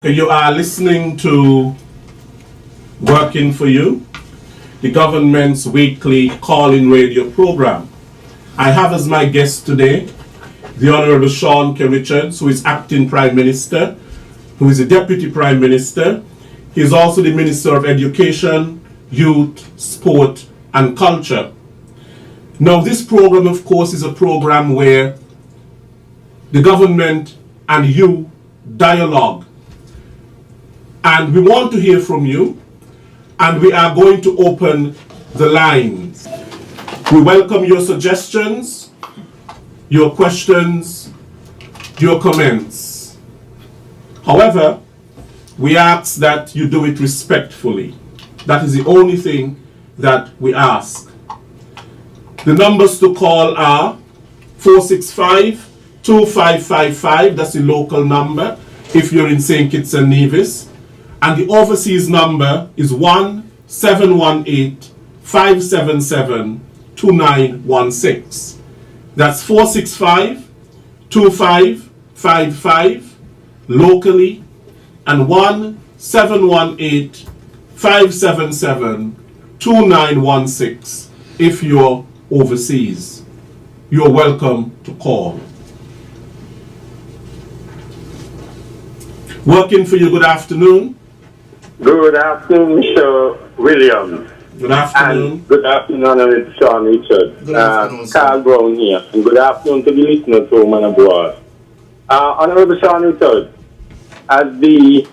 You are listening to Working for You, the government's weekly call-in radio program. I have as my guest today the Honorable Sean K. Richards, who is Acting Prime Minister, who is the Deputy Prime Minister. He is also the Minister of Education, Youth, Sport and Culture. Now, this program, of course, is a program where the government and you dialogue. And we want to hear from you, and we are going to open the lines. We welcome your suggestions, your questions, your comments. However, we ask that you do it respectfully. That is the only thing that we ask. The numbers to call are 465-2555, that's the local number if you're in St. Kitts and Nevis. And the overseas number is 1-718-577-2916. That's 465-2555 locally and 1-718-577-2916 if you're overseas. You're welcome to call. Working for You, good afternoon. Good afternoon, Mr. Williams. Good afternoon. And good afternoon, Honorable Sean Richard. Good afternoon, Carl Brown here. And good afternoon to the listeners home and abroad. Honorable Sean Richard, as the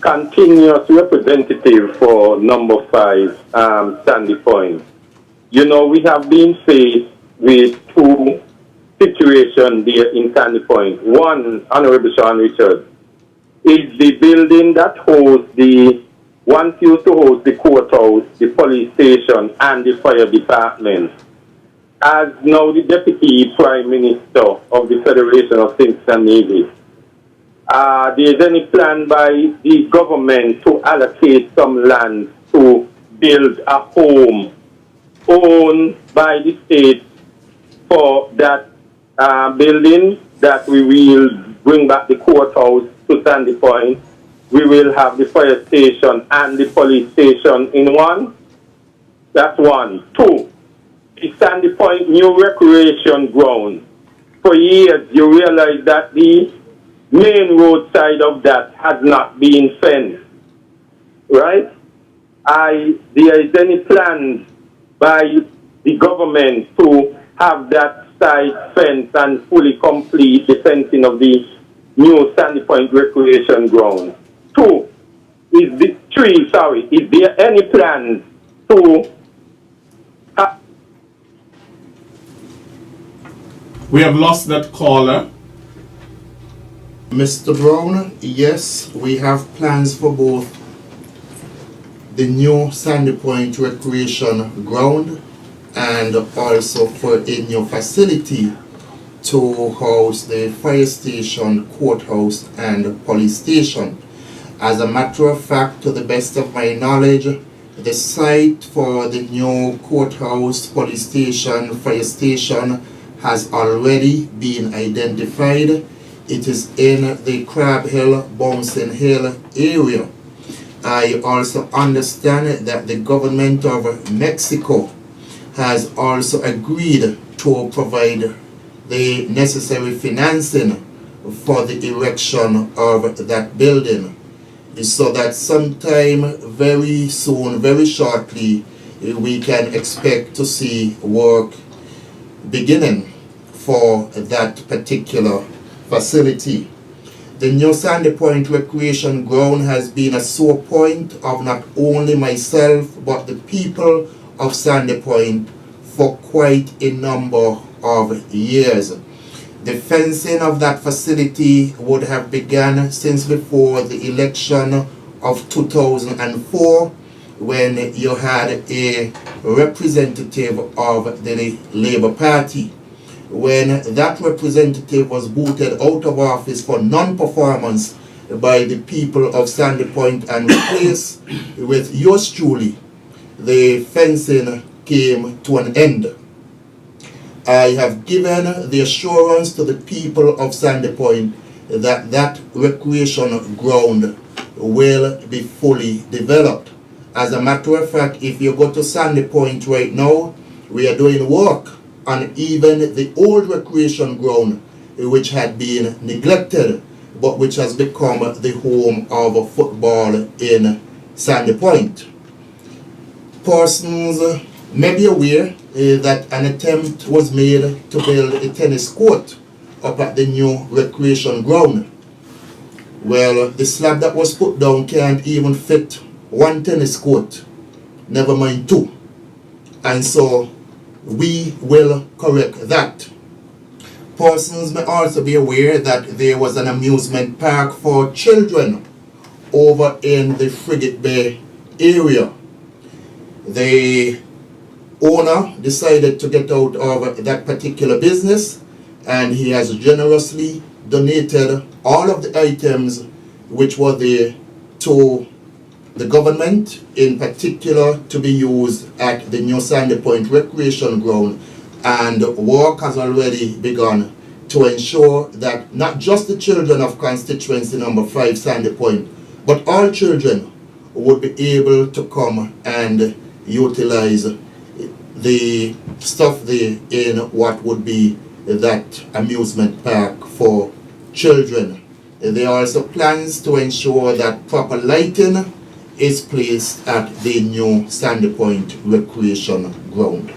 continuous representative for number 5, Sandy Point, you know, we have been faced with two situations there in Sandy Point. One, Honorable Sean Richard, is the building that holds once used to host the courthouse, the police station, and the fire department. As now the Deputy Prime Minister of the Federation of St. Kitts and Nevis, there is any plan by the government to allocate some land to build a home owned by the state for that building that we will bring back the courthouse to Sandy Point? We will have the fire station and the police station in one. That's one. Two, the Sandy Point new recreation ground. For years, you realize that the main road side of that has not been fenced, right? There is any plans by the government to have that side fenced and fully complete the fencing of the new Sandy Point recreation ground? Is there any plans to We have lost that caller. Mr. Brown, yes, we have plans for both the new Sandy Point recreation ground and also for a new facility to house the fire station, courthouse, and police station. As a matter of fact, to the best of my knowledge, the site for the new courthouse, police station, fire station has already been identified. It is in the Crab Hill, Bouncing Hill area. I also understand that the government of Mexico has also agreed to provide the necessary financing for the erection of that building, so that sometime very soon, very shortly, we can expect to see work beginning for that particular facility. The new Sandy Point recreation ground has been a sore point of not only myself but the people of Sandy Point for quite a number of years. The fencing of that facility would have begun since before the election of 2004, when you had a representative of the Labour Party. When that representative was booted out of office for non-performance by the people of Sandy Point and replaced with yours truly, the fencing came to an end. I have given the assurance to the people of Sandy Point that that recreation ground will be fully developed. As a matter of fact, if you go to Sandy Point right now, we are doing work on even the old recreation ground, which had been neglected, but which has become the home of football in Sandy Point. Persons may be aware that an attempt was made to build a tennis court up at the new recreation ground. Well, the slab that was put down can't even fit one tennis court, never mind two. And so we will correct that. Persons may also be aware that there was an amusement park for children over in the Frigate Bay area. The owner decided to get out of that particular business, and he has generously donated all of the items which were there to the government, in particular to be used at the new Sandy Point Recreation Ground, and work has already begun to ensure that not just the children of constituency number 5 Sandy Point, but all children would be able to come and utilize the stuff there in what would be that amusement park for children. There are also plans to ensure that proper lighting is placed at the new Sandy Point Recreation Ground.